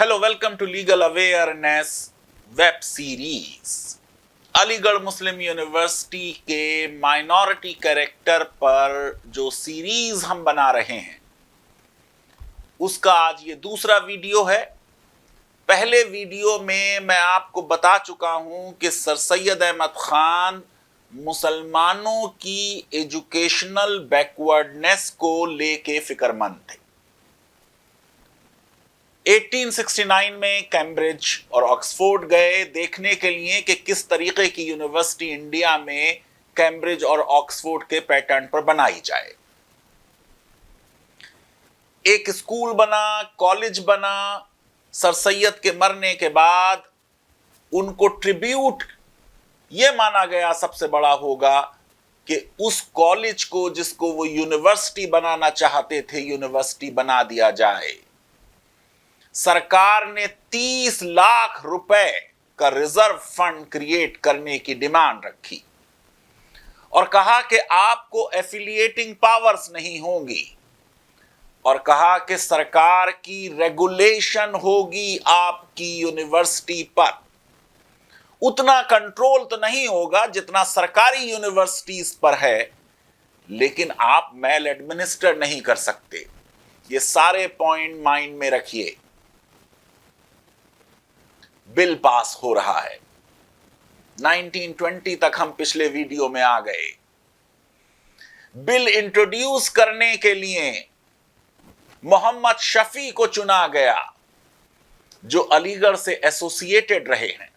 Hello, welcome to legal awareness web series. Aligarh Muslim university के minority character पर जो series हम बना रहे हैं उसका आज ये दूसरा वीडियो है। पहले वीडियो में मैं आपको बता चुका हूं कि सर सैयद अहमद खान मुसलमानों की एजुकेशनल बैकवर्डनेस को लेके फिक्रमंद थे। 1869 में कैम्ब्रिज और ऑक्सफोर्ड गए देखने के लिए कि किस तरीके की यूनिवर्सिटी इंडिया में कैम्ब्रिज और ऑक्सफोर्ड के पैटर्न पर बनाई जाए। एक स्कूल बना, कॉलेज बना। सर सैयद के मरने के बाद उनको ट्रिब्यूट यह माना गया सबसे बड़ा होगा कि उस कॉलेज को जिसको वो यूनिवर्सिटी बनाना चाहते थे यूनिवर्सिटी बना दिया जाए। सरकार ने 30 लाख रुपए का रिजर्व फंड क्रिएट करने की डिमांड रखी और कहा कि आपको एफिलिएटिंग पावर्स नहीं होंगी और कहा कि सरकार की रेगुलेशन होगी आपकी यूनिवर्सिटी पर। उतना कंट्रोल तो नहीं होगा जितना सरकारी यूनिवर्सिटीज पर है, लेकिन आप मेल एडमिनिस्टर नहीं कर सकते। ये सारे पॉइंट माइंड में रखिए। बिल पास हो रहा है। 1920 तक हम पिछले वीडियो में आ गए। बिल इंट्रोड्यूस करने के लिए मोहम्मद शफी को चुना गया जो अलीगढ़ से एसोसिएटेड रहे हैं।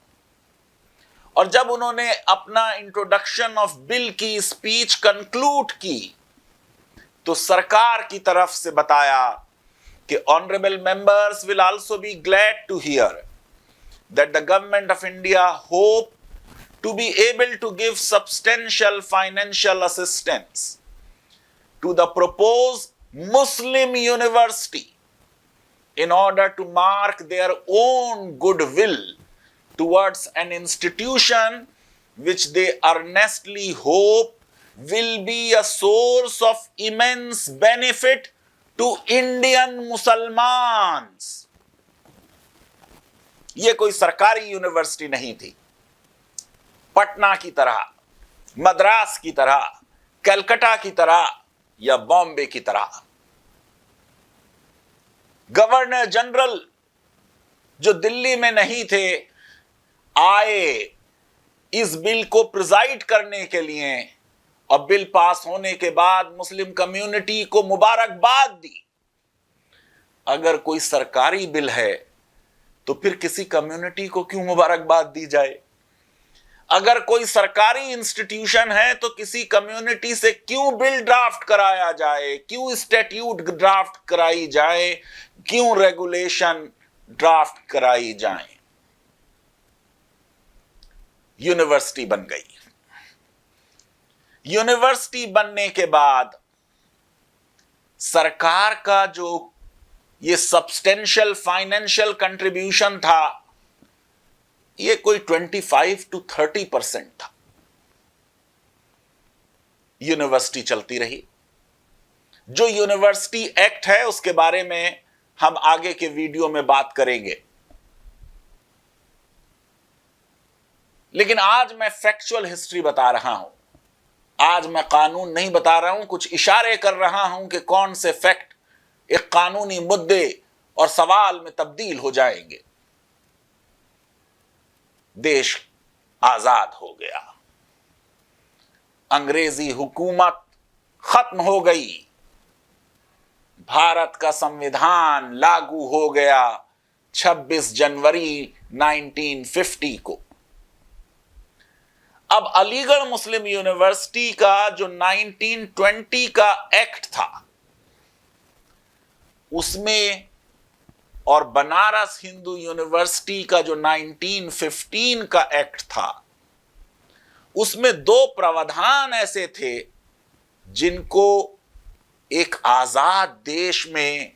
और जब उन्होंने अपना इंट्रोडक्शन ऑफ बिल की स्पीच कंक्लूड की तो सरकार की तरफ से बताया कि honourable members will also be glad to hear that the government of India hope to be able to give substantial financial assistance to the proposed Muslim university in order to mark their own goodwill towards an institution which they earnestly hope will be a source of immense benefit to Indian Muslims। यह कोई सरकारी university नहीं थी। पटना की तरह, मद्रास की तरह, कलकत्ता की तरह या बॉम्बे की तरह। गवर्नर जनरल जो दिल्ली में नहीं थे आए इस बिल को प्रिजाइड करने के लिए और बिल पास होने के बाद मुस्लिम कम्युनिटी को मुबारकबाद दी। अगर कोई सरकारी बिल है तो फिर किसी कम्युनिटी को क्यों मुबारकबाद दी जाए? अगर कोई सरकारी इंस्टीट्यूशन है तो किसी कम्युनिटी से क्यों बिल ड्राफ्ट कराया जाए, क्यों स्टैट्यूट ड्राफ्ट कराई जाए, क्यों रेगुलेशन ड्राफ्ट कराई जाए? यूनिवर्सिटी बन गई। यूनिवर्सिटी बनने के बाद सरकार का जो ये सब्सटेंशियल फाइनेंशियल कंट्रीब्यूशन था ये कोई 25 to 30% था। यूनिवर्सिटी चलती रही। जो यूनिवर्सिटी एक्ट है उसके बारे में हम आगे के वीडियो में बात करेंगे, लेकिन आज मैं फैक्चुअल हिस्ट्री बता रहा हूं। आज मैं कानून नहीं बता रहा हूं, कुछ इशारे कर रहा हूं कि कौन से फैक्ट एक कानूनी मुद्दे और सवाल में तब्दील हो जाएंगे। देश आजाद हो गया, अंग्रेजी हुकूमत खत्म हो गई, भारत का संविधान लागू हो गया 26 जनवरी 1950 को। अब अलीगढ़ मुस्लिम यूनिवर्सिटी का जो 1920 का एक्ट था उसमें और बनारस हिंदू यूनिवर्सिटी का जो 1915 का एक्ट था उसमें दो प्रावधान ऐसे थे जिनको एक आजाद देश में,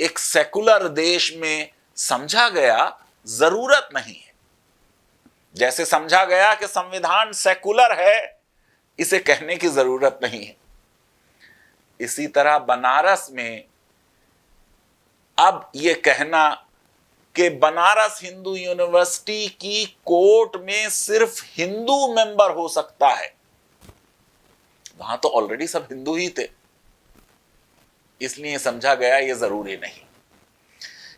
एक सेकुलर देश में समझा गया जरूरत नहीं है। जैसे समझा गया कि संविधान सेकुलर है, इसे कहने की जरूरत नहीं है। इसी तरह बनारस में अब यह कहना कि बनारस हिंदू यूनिवर्सिटी की कोर्ट में सिर्फ हिंदू मेंबर हो सकता है। वहां तो ऑलरेडी सब हिंदू ही थे, इसलिए समझा गया ये जरूरी नहीं।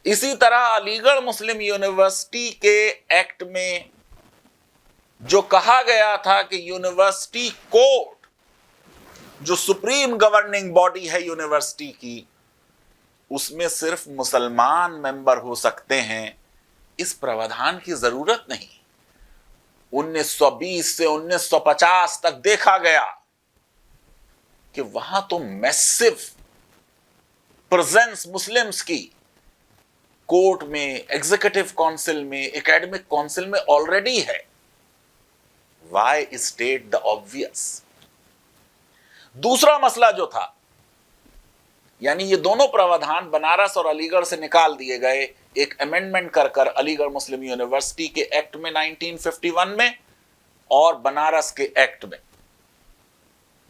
इसी तरह अलीगढ़ मुस्लिम यूनिवर्सिटी के एक्ट में जो कहा गया था कि यूनिवर्सिटी कोर्ट, जो सुप्रीम गवर्निंग बॉडी है यूनिवर्सिटी की, उसमें सिर्फ मुसलमान मेंबर हो सकते हैं, इस प्रावधान की जरूरत नहीं। 1920 से 1950 तक देखा गया कि वहां तो मैसिव प्रेजेंस मुस्लिम्स की कोर्ट में, एग्जीक्यूटिव काउंसिल में, एकेडमिक काउंसिल में ऑलरेडी है। Why state the obvious? दूसरा मसला जो था, यानी ये दोनों प्रावधान बनारस और अलीगढ़ से निकाल दिए गए एक अमेंडमेंट कर अलीगढ़ मुस्लिम यूनिवर्सिटी के एक्ट में 1951 में, और बनारस के एक्ट में।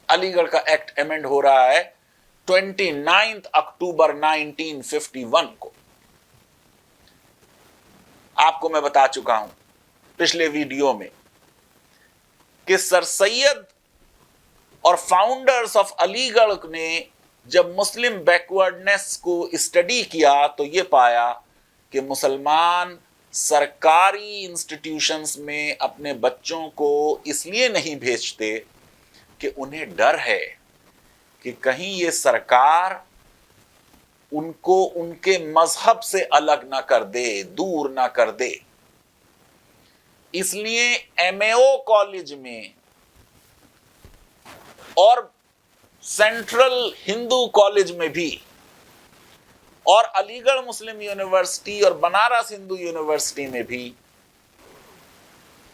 अलीगढ़ का एक्ट अमेंड हो रहा है 29 अक्टूबर 1951 को। आपको मैं बता चुका हूं पिछले वीडियो में कि सर सैयद और फाउंडर्स ऑफ अलीगढ़ ने जब मुस्लिम बैकवर्डनेस को स्टडी किया तो यह पाया कि मुसलमान सरकारी इंस्टीट्यूशंस में अपने बच्चों को इसलिए नहीं भेजते कि उन्हें डर है कि कहीं ये सरकार उनको उनके मजहब से अलग ना कर दे, दूर ना कर दे। इसलिए एमएओ कॉलेज में और सेंट्रल हिंदू कॉलेज में भी, और अलीगढ़ मुस्लिम यूनिवर्सिटी और बनारस हिंदू यूनिवर्सिटी में भी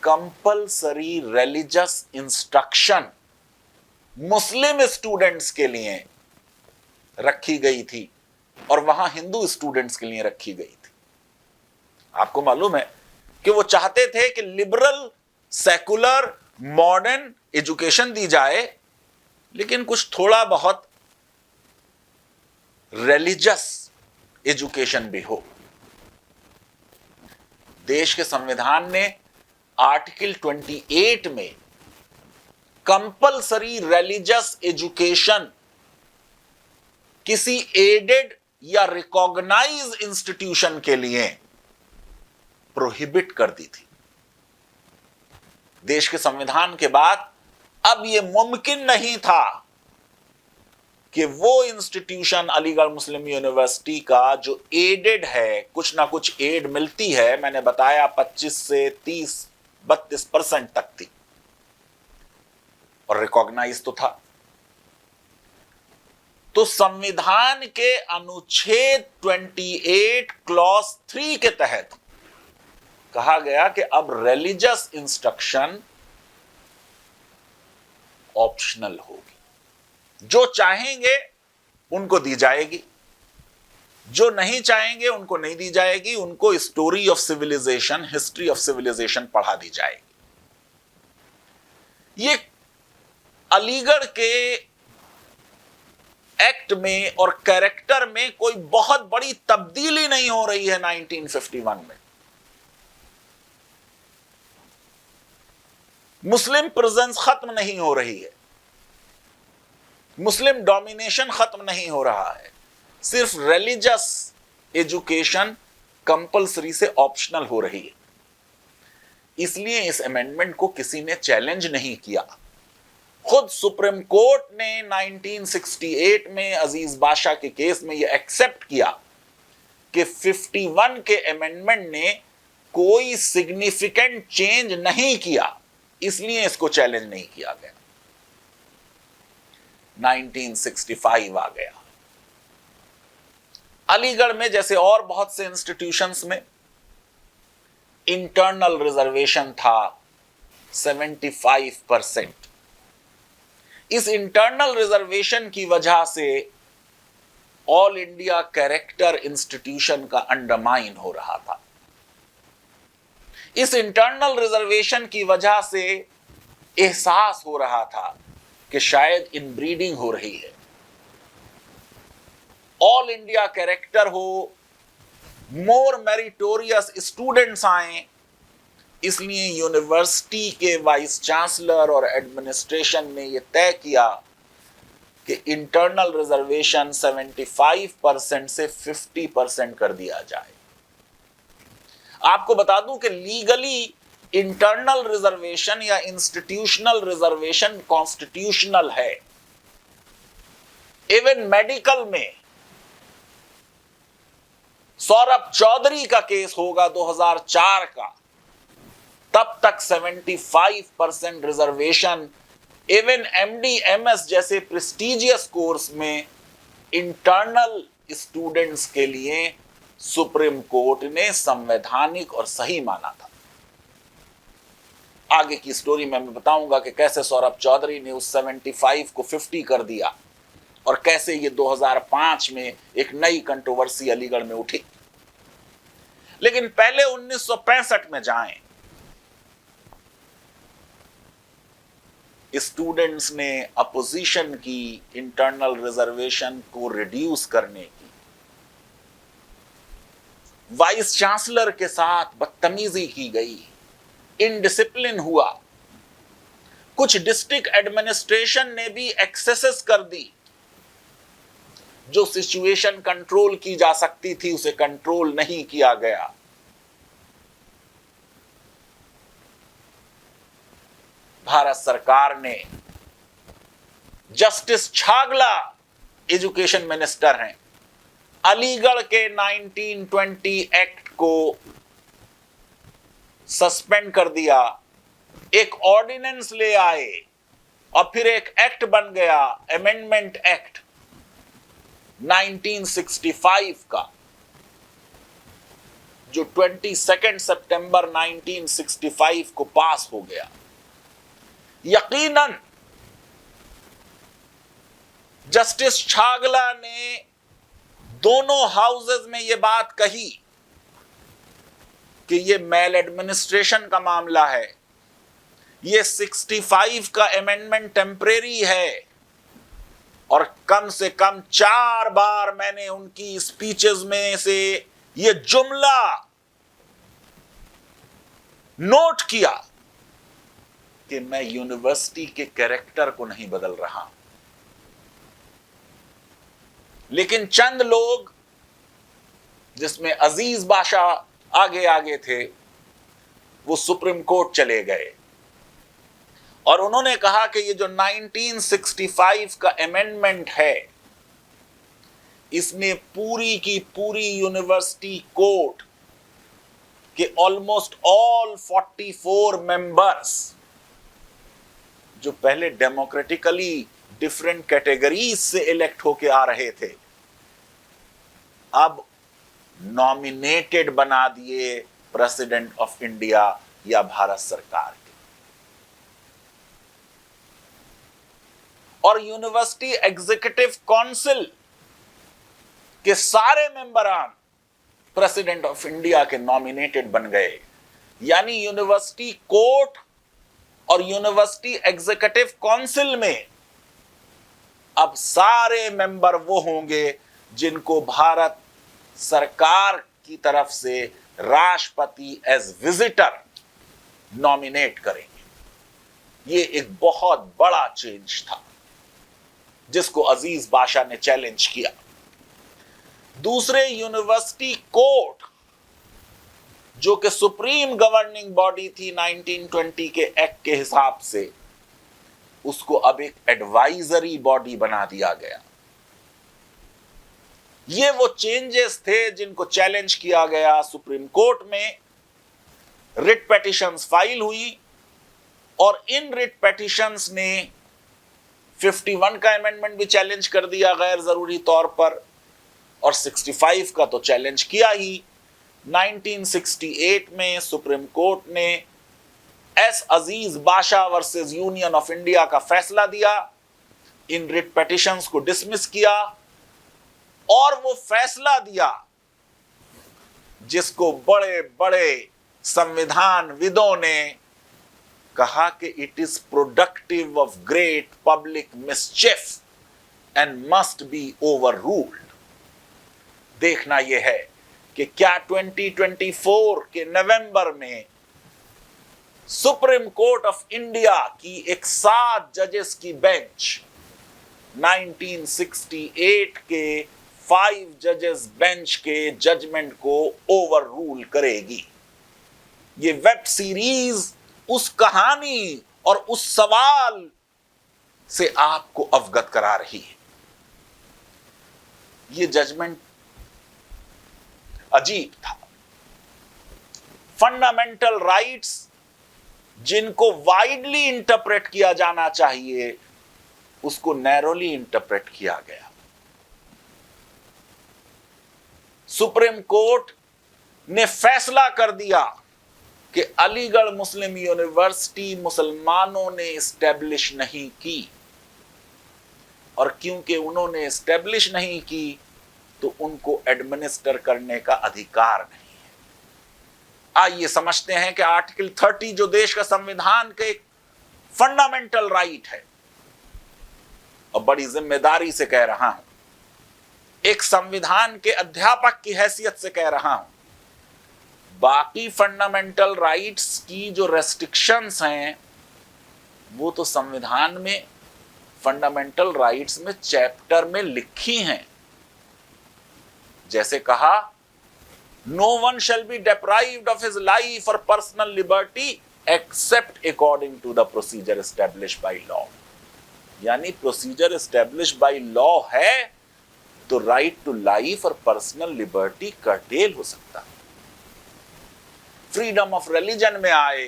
compulsory religious instruction Muslim students के लिए रखी गई थी और वहां हिंदू स्टूडेंट्स के लिए रखी गई थी। आपको मालूम है कि वो चाहते थे कि लिबरल, सेकुलर, मॉडर्न एजुकेशन दी जाए, लेकिन कुछ थोड़ा बहुत रिलीजियस एजुकेशन भी हो। देश के संविधान ने आर्टिकल 28 में कंपलसरी रिलीजियस एजुकेशन किसी एडेड या रिकॉग्नाइज इंस्टीट्यूशन के लिए प्रोहिबिट कर दी थी। देश के संविधान के बाद अब यह मुमकिन नहीं था कि वो इंस्टीट्यूशन अलीगढ़ मुस्लिम यूनिवर्सिटी का जो एडेड है, कुछ ना कुछ एड मिलती है, मैंने बताया 25 से 30-32% तक थी, और रिकॉग्नाइज तो था। तो संविधान के अनुच्छेद 28 क्लॉज 3 के तहत कहा गया कि अब रिलीजियस इंस्ट्रक्शन ऑप्शनल होगी। जो चाहेंगे उनको दी जाएगी, जो नहीं चाहेंगे उनको नहीं दी जाएगी। उनको story of civilisation, history of civilisation पढ़ा दी जाएगी। ये अलीगढ़ के एक्ट में और कैरेक्टर में कोई बहुत बड़ी तब्दीली नहीं हो रही है 1951 में। मुस्लिम प्रेजेंस खत्म नहीं हो रही है, मुस्लिम डोमिनेशन खत्म नहीं हो रहा है, सिर्फ रिलीजियस एजुकेशन कंपलसरी से ऑप्शनल हो रही है। इसलिए इस अमेंडमेंट को किसी ने चैलेंज नहीं किया। खुद सुप्रीम कोर्ट ने 1968 में अजीज बादशाह के केस में यह एक्सेप्ट किया कि 51 के अमेंडमेंट ने कोई सिग्निफिकेंट चेंज नहीं किया, इसलिए इसको चैलेंज नहीं किया गया। 1965 आ गया। अलीगढ़ में जैसे और बहुत से इंस्टीट्यूशंस में इंटरनल रिजर्वेशन था 75%। इस इंटरनल रिजर्वेशन की वजह से ऑल इंडिया कैरेक्टर इंस्टीट्यूशन का अंडरमाइन हो रहा था। इस इंटरनल रिजर्वेशन की वजह से एहसास हो रहा था कि शायद इनब्रीडिंग हो रही है। ऑल इंडिया कैरेक्टर हो मोर मेरिटोरियस स्टूडेंट्स आए, इसलिए यूनिवर्सिटी के वाइस चांसलर और एडमिनिस्ट्रेशन ने यह तय किया कि इंटरनल रिजर्वेशन 75% से 50% कर दिया जाए। आपको बता दूं कि लीगली इंटरनल रिजर्वेशन या इंस्टीट्यूशनल रिजर्वेशन कॉन्स्टिट्यूशनल है। इवन मेडिकल में सौरभ चौधरी का केस होगा 2004 का, तब तक 75% रिजर्वेशन इवन एमडी एमएस जैसे प्रेस्टिजियस कोर्स में इंटरनल स्टूडेंट्स के लिए सुप्रीम कोर्ट ने संवैधानिक और सही माना था। आगे की स्टोरी में मैं बताऊंगा कि कैसे सौरभ चौधरी ने उस 75 को 50 कर दिया और कैसे ये 2005 में एक नई कंट्रोवर्सी अलीगढ़ में उठी। लेकिन पहले 1965 में जाएं। स्टूडेंट्स ने अपोजिशन की इंटरनल रिजर्वेशन को रिड्यूस करने की। वाइस चांसलर के साथ बदतमीजी की गई, इनडिसिप्लिन हुआ। कुछ डिस्ट्रिक्ट एडमिनिस्ट्रेशन ने भी एक्सेसेस कर दी। जो सिचुएशन कंट्रोल की जा सकती थी उसे कंट्रोल नहीं किया गया। भारत सरकार ने, जस्टिस छागला एजुकेशन मिनिस्टर हैं, अलीगढ़ के 1920 एक्ट को सस्पेंड कर दिया। एक ऑर्डिनेंस ले आए और फिर एक एक्ट बन गया, अमेंडमेंट एक्ट 1965 का, जो 22 सितंबर 1965 को पास हो गया। यकीनन जस्टिस छागला ने दोनों हाउसेस में यह बात कही कि यह मेल एडमिनिस्ट्रेशन का मामला है, यह 65 का अमेंडमेंट टेम्परेरी है। और कम से कम 4 बार मैंने उनकी स्पीचेस में से यह जुमला नोट किया कि मैं यूनिवर्सिटी के कैरेक्टर को नहीं बदल रहा। लेकिन चंद लोग, जिसमें अजीज बादशाह आगे आगे थे, वो सुप्रीम कोर्ट चले गए और उन्होंने कहा कि ये जो 1965 का अमेंडमेंट है, इसने पूरी की पूरी यूनिवर्सिटी कोर्ट के ऑलमोस्ट ऑल 44 मेंबर्स, जो पहले डेमोक्रेटिकली डिफरेंट कैटेगरीज से इलेक्ट होके आ रहे थे, अब नॉमिनेटेड बना दिए प्रेसिडेंट ऑफ इंडिया या भारत सरकार के। और यूनिवर्सिटी एग्जीक्यूटिव काउंसिल के सारे मेंबरान प्रेसिडेंट ऑफ इंडिया के नॉमिनेटेड बन गए। यानी यूनिवर्सिटी कोर्ट और यूनिवर्सिटी एग्जीक्यूटिव काउंसिल में अब सारे मेंबर वो होंगे जिनको भारत सरकार की तरफ से राष्ट्रपति एज विजिटर नॉमिनेट करेंगे। ये एक बहुत बड़ा चेंज था जिसको अजीज बादशाह ने चैलेंज किया। दूसरे, यूनिवर्सिटी कोर्ट जो कि सुप्रीम गवर्निंग बॉडी थी 1920 के एक्ट के हिसाब से, उसको अब एक एडवाइजरी बॉडी बना दिया गया। ये वो चेंजेस थे जिनको चैलेंज किया गया सुप्रीम कोर्ट में। रिट पेटिशंस फाइल हुई और इन रिट पेटिशंस ने 51 का अमेंडमेंट भी चैलेंज कर दिया गैर जरूरी तौर पर, और 65 का तो चैलेंज किया ही। 1968 में सुप्रीम कोर्ट ने एस अजीज बादशाह वर्सेस यूनियन ऑफ इंडिया का फैसला दिया, इन रिट पेटिशंस को डिसमिस किया, और वो फैसला दिया जिसको बड़े बड़े संविधान विदों ने कहा कि it is productive of great public मिसचिफ and must be over ruled. देखना यह है कि क्या 2024 के नवंबर में सुप्रीम कोर्ट ऑफ इंडिया की एक 7 जजेस की बेंच 1968 के 5 जजेस बेंच के जजमेंट को ओवर रूल करेगी। ये वेब सीरीज उस कहानी और उस सवाल से आपको अवगत करा रही है। ये जजमेंट अजीब था। फंडामेंटल राइट्स जिनको वाइडली इंटरप्रेट किया जाना चाहिए, उसको नैरोली इंटरप्रेट किया गया। सुप्रीम कोर्ट ने फैसला कर दिया कि अलीगढ़ मुस्लिम यूनिवर्सिटी मुसलमानों ने एस्टेब्लिश नहीं की, और क्योंकि उन्होंने एस्टेब्लिश नहीं की तो उनको एडमिनिस्टर करने का अधिकार नहीं है। आइए समझते हैं कि आर्टिकल 30 जो देश का संविधान का एक फंडामेंटल राइट है, और बड़ी जिम्मेदारी से कह रहा हूं, एक संविधान के अध्यापक की हैसियत से कह रहा हूं, बाकी फंडामेंटल राइट्स की जो रेस्ट्रिक्शंस हैं वो तो संविधान में फंडामेंटल राइट्स में चैप्टर में लिखी हैं। जैसे कहा, no one shall be deprived of his life or personal liberty except according to the procedure established by law। यानी प्रोसीजर एस्टेब्लिश बाय लॉ है तो राइट टू लाइफ और पर्सनल लिबर्टी कर्टेल हो सकता। फ्रीडम ऑफ रिलीजन में आए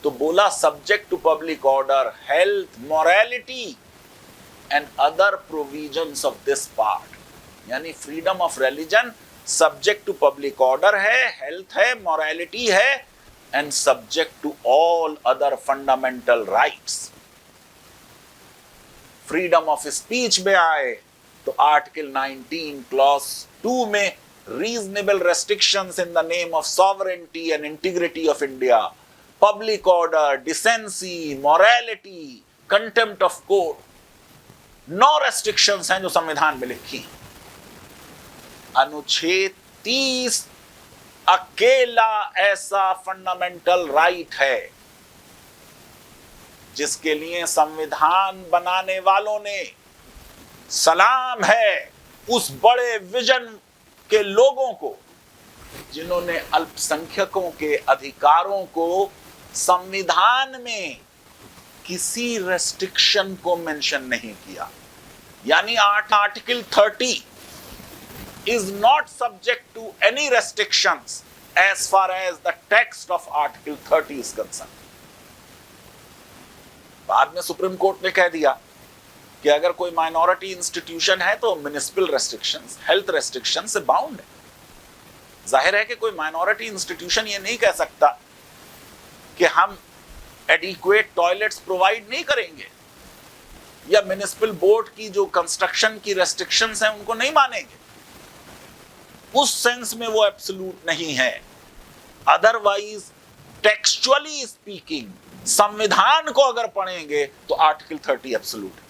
तो बोला subject to public order, health, morality and other provisions of this part. यानी freedom of religion subject to public order है, हेल्थ है, मोरालिटी है, and subject to all other fundamental rights. Freedom of speech में आए तो article 19 clause 2 में reasonable restrictions in the name of sovereignty and integrity of India, public order, decency, morality, contempt of court, 9 restrictions हैं जो संविधान में लिखी। अनुच्छेद 30 अकेला ऐसा फंडामेंटल राइट है जिसके लिए संविधान बनाने वालों ने सलाम है उस बड़े विजन के लोगों को जिन्होंने अल्पसंख्यकों के अधिकारों को संविधान में किसी रेस्ट्रिक्शन को मेंशन नहीं किया। यानी article 30 is not subject to any restrictions as far as the text of Article 30 is concerned। बाद में सुप्रीम कोर्ट ने कह दिया कि अगर कोई माइनॉरिटी इंस्टीट्यूशन है तो म्युनिसिपल रेस्ट्रिक्शंस, हेल्थ रेस्ट्रिक्शन से बाउंड है। जाहिर है कि कोई माइनॉरिटी इंस्टीट्यूशन ये नहीं कह सकता कि हम एडिक्वेट टॉयलेट्स प्रोवाइड नहीं करेंगे, या म्युनिसिपल बोर्ड की जो कंस्ट्रक्शन की रेस्ट्रिक्शंस हैं उनको नहीं मानेंगे। उस सेंस में वो एब्सोल्यूट नहीं है। अदरवाइज टेक्सचुअली स्पीकिंग संविधान को अगर पढ़ेंगे तो आर्टिकल 30 एब्सोल्यूट है।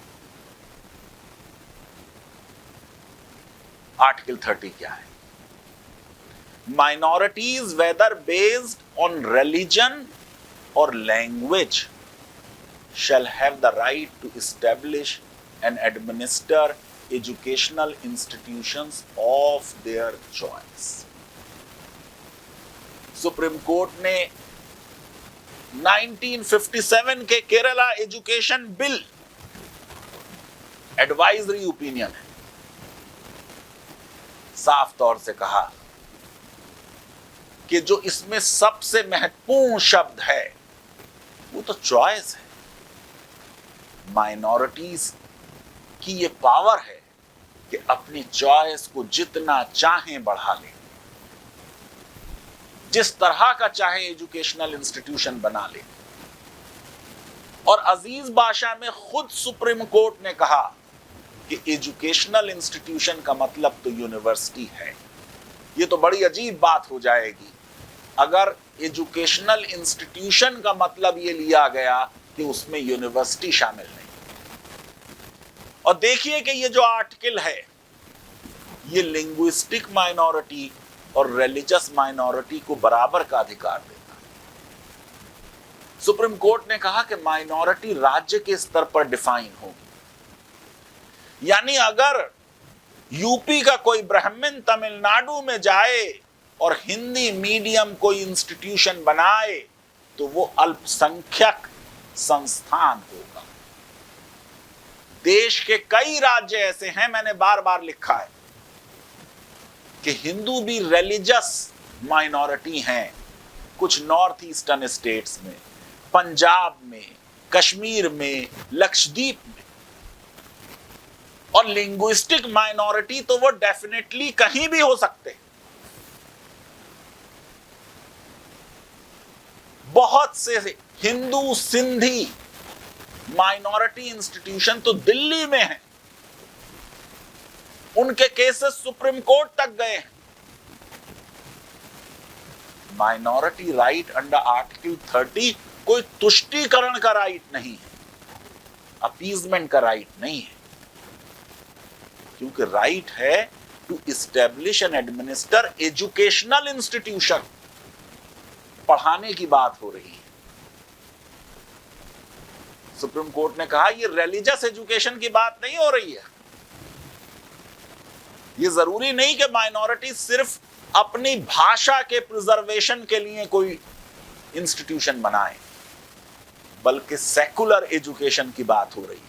आर्टिकल 30 क्या है? Minorities whether based on religion और language shall have the right to establish and administer educational institutions of their choice। Supreme court ने 1957 के Kerala education bill advisory opinion है, साफ तौर से कहा कि जो इसमें सबसे महत्वपूर्ण शब्द है वो तो चॉइस है। माइनॉरिटीज की ये पावर है कि अपनी चॉइस को जितना चाहें बढ़ा लें, जिस तरह का चाहे एजुकेशनल इंस्टीट्यूशन बना लें। और अजीज भाषा में खुद सुप्रीम कोर्ट ने कहा कि एजुकेशनल इंस्टीट्यूशन का मतलब तो यूनिवर्सिटी है। ये तो बड़ी अजीब बात हो जाएगी अगर एजुकेशनल इंस्टीट्यूशन का मतलब ये लिया गया कि उसमें यूनिवर्सिटी शामिल नहीं। और देखिए कि ये जो आर्टिकल है ये लिंग्विस्टिक माइनॉरिटी और रिलीजियस माइनॉरिटी को बराबर का अधिकार देता है। सुप्रीम कोर्ट ने कहा कि माइनॉरिटी राज्य के स्तर पर डिफाइन होगी, यानी अगर यूपी का कोई ब्राह्मण तमिलनाडु में जाए और हिंदी मीडियम कोई इंस्टीट्यूशन बनाए तो वो अल्पसंख्यक संस्थान होगा। देश के कई राज्य ऐसे हैं, मैंने बार बार लिखा है कि हिंदू भी रिलीजियस माइनॉरिटी हैं। कुछ नॉर्थ ईस्टर्न स्टेट्स में, पंजाब में, कश्मीर में, लक्षद्वीप में। और लिंग्विस्टिक माइनॉरिटी तो वो डेफिनेटली कहीं भी हो सकते हैं। बहुत से हिंदू सिंधी माइनॉरिटी इंस्टीट्यूशन तो दिल्ली में हैं, उनके केसेस सुप्रीम कोर्ट तक गए हैं। माइनॉरिटी राइट अंडर आर्टिकल 30 कोई तुष्टीकरण का राइट नहीं है, अपीजमेंट का राइट नहीं है, क्योंकि राइट है to establish and administer educational institution. पढ़ाने की बात हो रही है। सुप्रीम कोर्ट ने कहा यह रिलीजियस एजुकेशन की बात नहीं हो रही है। यह जरूरी नहीं कि माइनॉरिटी सिर्फ अपनी भाषा के प्रिजर्वेशन के लिए कोई इंस्टीट्यूशन बनाए, बल्कि सेकुलर एजुकेशन की बात हो रही है।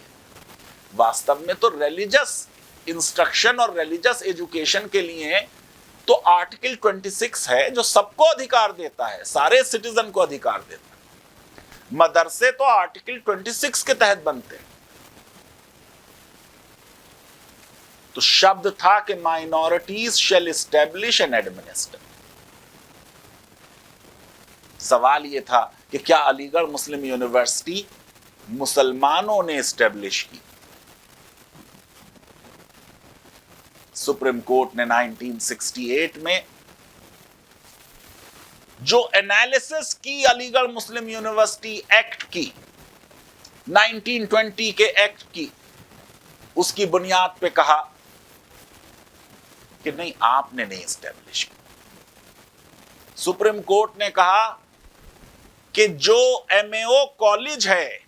वास्तव में तो रिलीजियस इंस्ट्रक्शन और रिलीजियस एजुकेशन के लिए तो आर्टिकल 26 है जो सबको अधिकार देता है, सारे सिटीजन को अधिकार देता है। मदरसे तो आर्टिकल 26 के तहत बनते हैं। तो शब्द था कि minorities shall establish and administer. सवाल यह था कि क्या अलीगढ़ मुस्लिम यूनिवर्सिटी मुसलमानों ने एस्टेब्लिश की? सुप्रीम कोर्ट ने 1968 में जो एनालिसिस की अलीगढ़ मुस्लिम यूनिवर्सिटी एक्ट की, 1920 के एक्ट की, उसकी बुनियाद पे कहा कि नहीं, आपने नहीं एस्टेब्लिश की। सुप्रीम कोर्ट ने कहा कि जो एमएओ कॉलेज है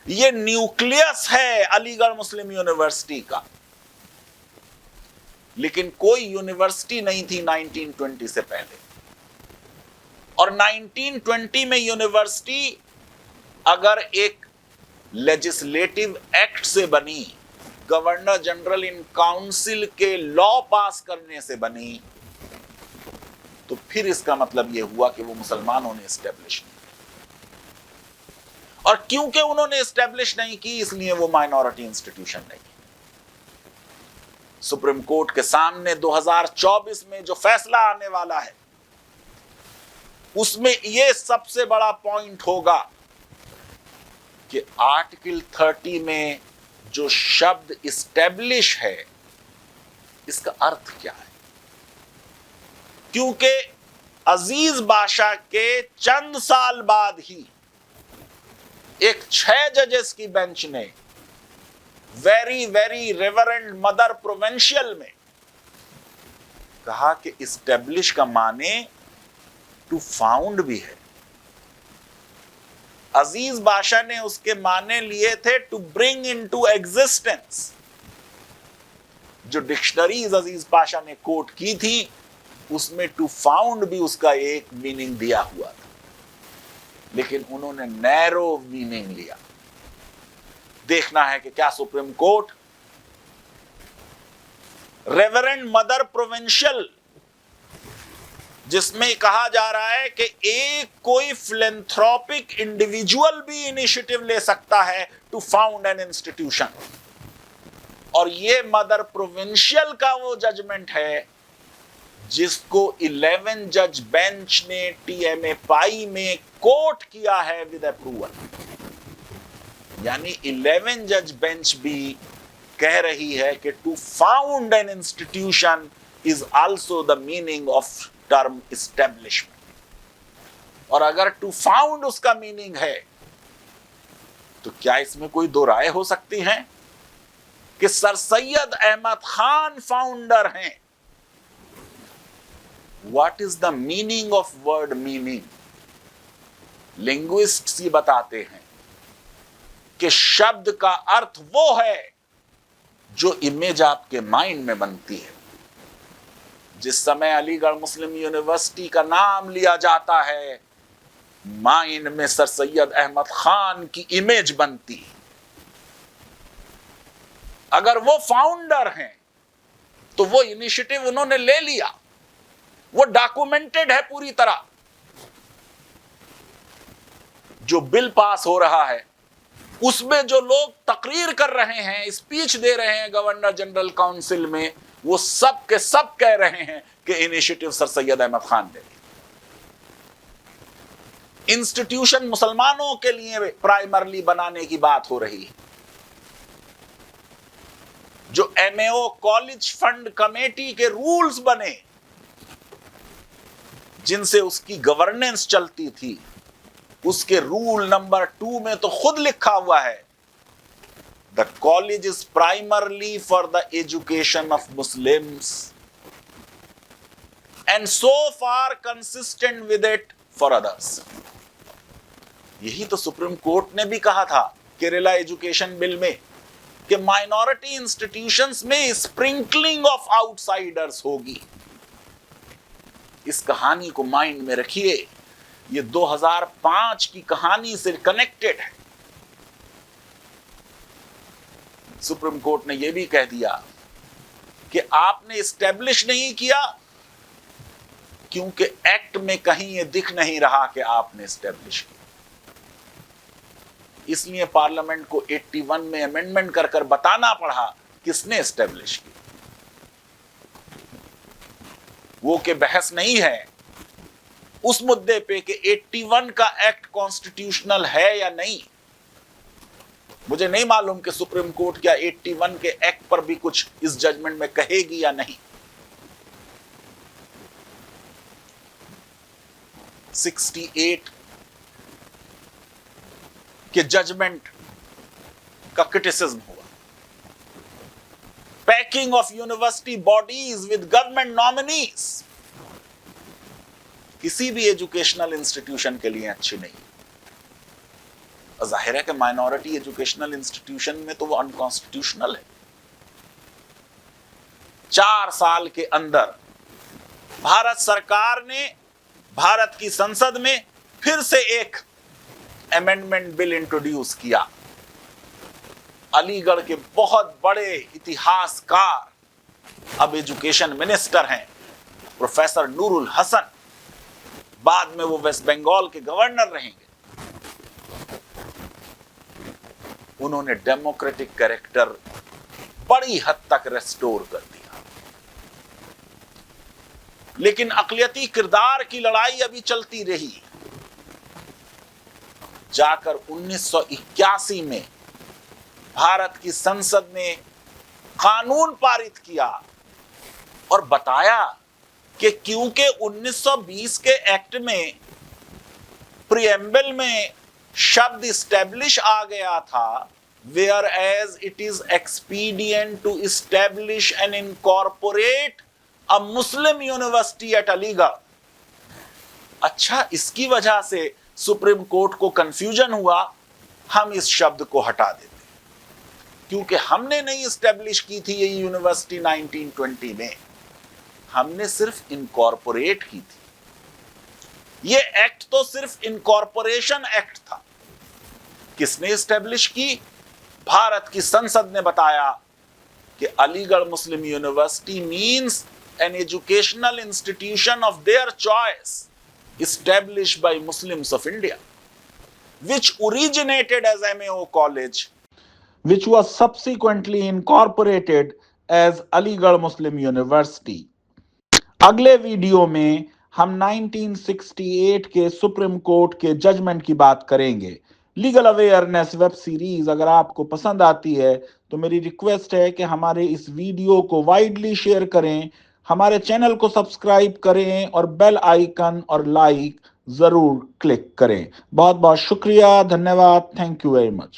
ये न्यूक्लियस है अलीगढ़ मुस्लिम यूनिवर्सिटी का, लेकिन कोई यूनिवर्सिटी नहीं थी 1920 से पहले। और 1920 में यूनिवर्सिटी अगर एक लेजिस्लेटिव एक्ट से बनी, गवर्नर जनरल इन काउंसिल के लॉ पास करने से बनी, तो फिर इसका मतलब यह हुआ कि वो मुसलमानों ने एस्टेब्लिश नहीं। और क्योंकि उन्होंने एस्टेब्लिश नहीं की, इसलिए वो माइनॉरिटी इंस्टीट्यूशन नहीं। सुप्रीम कोर्ट के सामने 2024 में जो फैसला आने वाला है, उसमें यह सबसे बड़ा पॉइंट होगा कि आर्टिकल 30 में जो शब्द इस्टेब्लिश है, इसका अर्थ क्या है। क्योंकि अजीज बादशाह के चंद साल बाद ही एक 6 जजेस की बेंच ने very very reverend mother provincial में कहा कि इस्टेब्लिश का माने टू फाउंड भी है। अजीज बादशाह ने उसके माने लिए थे टू ब्रिंग इनटू एग्जिस्टेंस। जो डिक्शनरीज अजीज बादशाह ने कोट की थी, उसमें टू फाउंड भी उसका एक मीनिंग दिया हुआ था, लेकिन उन्होंने नैरो मीनिंग लिया। देखना है कि क्या supreme court reverend mother provincial, जिसमें कहा जा रहा है कि एक कोई फिलेंथ्रोपिक इंडिविजुअल भी इनिशिएटिव ले सकता है टू फाउंड एन इंस्टीट्यूशन, और ये मदर प्रोविंशियल का वो जजमेंट है जिसको 11 जज बेंच ने टीएमए पाई में कोर्ट किया है विद अप्रूवल। यानी 11 जज बेंच भी कह रही है कि to found an institution is also the meaning of term establishment. और अगर टू फाउंड उसका मीनिंग है, तो क्या इसमें कोई दो राय हो सकती है कि सर सैयद अहमद खान फाउंडर हैं? What is the meaning of word meaning? Linguists ये बताते हैं कि शब्द का अर्थ वो है जो इमेज आपके माइंड में बनती है। जिस समय अलीगढ़ मुस्लिम यूनिवर्सिटी का नाम लिया जाता है, माइंड में सर सैयद अहमद खान की इमेज बनती है। अगर वो फाउंडर हैं तो वो इनिशिएटिव उन्होंने ले लिया, वो डॉक्यूमेंटेड है पूरी तरह। जो बिल पास हो रहा है उसमें जो लोग तकरीर कर रहे हैं, स्पीच दे रहे हैं गवर्नर जनरल काउंसिल में, वो सब के सब कह रहे हैं कि इनिशिएटिव सर सैयद अहमद खान ने लिया। इंस्टीट्यूशन मुसलमानों के लिए प्राइमरली बनाने की बात हो रही है। जो एमएओ कॉलेज फंड कमेटी के रूल्स बने, जिनसे उसकी गवर्नेंस चलती थी, उसके रूल नंबर 2 में तो खुद लिखा हुआ है, the college is primarily for the education of Muslims and so far consistent with it for others. यही तो सुप्रीम कोर्ट ने भी कहा था केरला एजुकेशन बिल में कि माइनॉरिटी इंस्टीट्यूशंस में स्प्रिंकलिंग ऑफ आउटसाइडर्स होगी। इस कहानी को माइंड में रखिए, ये 2005 की कहानी से कनेक्टेड है। सुप्रीम कोर्ट ने यह भी कह दिया कि आपने एस्टेब्लिश नहीं किया क्योंकि एक्ट में कहीं यह दिख नहीं रहा कि आपने एस्टेब्लिश किया। इसलिए पार्लियामेंट को 81 में अमेंडमेंट कर कर बताना पड़ा किसने एस्टेब्लिश किया। वो के बहस नहीं है उस मुद्दे पे कि 81 का एक्ट कॉन्स्टिट्यूशनल है या नहीं। मुझे नहीं मालूम कि सुप्रीम कोर्ट क्या 81 के एक्ट पर भी कुछ इस जजमेंट में कहेगी या नहीं। 68 के जजमेंट का क्रिटिसिज्म हुआ। Packing of university bodies with government nominees किसी भी एजुकेशनल इंस्टीट्यूशन के लिए अच्छी नहीं। जाहिर है कि माइनॉरिटी एजुकेशनल इंस्टीट्यूशन में तो वो अनकॉन्स्टिट्यूशनल है। 4 साल के अंदर भारत सरकार ने भारत की संसद में फिर से एक अमेंडमेंट बिल इंट्रोड्यूस किया। अलीगढ़ के बहुत बड़े इतिहासकार अब एजुकेशन मिनिस्टर हैं, प्रोफेसर नूरुल हसन। बाद में वो वेस्ट बंगाल के गवर्नर रहेंगे। उन्होंने डेमोक्रेटिक कैरेक्टर बड़ी हद तक रेस्टोर कर दिया। लेकिन अक़लियती किरदार की लड़ाई अभी चलती रही। जाकर 1981 में भारत की संसद ने कानून पारित किया और बताया कि क्योंकि 1920 के एक्ट में प्रीएम्बल में शब्द इस्टेब्लिश आ गया था, whereas it is expedient to establish and incorporate a Muslim university at Aligarh. अच्छा, इसकी वजह से सुप्रीम कोर्ट को कंफ्यूजन हुआ, हम इस शब्द को हटा देते क्योंकि हमने नहीं इस्टेब्लिश की थी ये यूनिवर्सिटी 1920 में, हमने सिर्फ इनकॉर्पोरेट की थी। ये एक्ट तो सिर्फ इनकॉर्पोरेशन एक्ट था। किसने इस्टेब्लिश की? भारत की संसद ने बताया कि Aligarh Muslim University means an educational institution of their choice established by Muslims of India, which originated as MAO College, which was subsequently incorporated as Aligarh Muslim University. अगले वीडियो में हम 1968 के सुप्रीम कोर्ट के जजमेंट की बात करेंगे। Legal awareness web series अगर आपको पसंद आती है तो मेरी रिक्वेस्ट है कि हमारे इस वीडियो को वाइडली शेयर करें, हमारे चैनल को सब्सक्राइब करें और बेल आइकन और लाइक जरूर क्लिक करें। बहुत बहुत शुक्रिया, धन्यवाद, थैंक यू वेरी मच।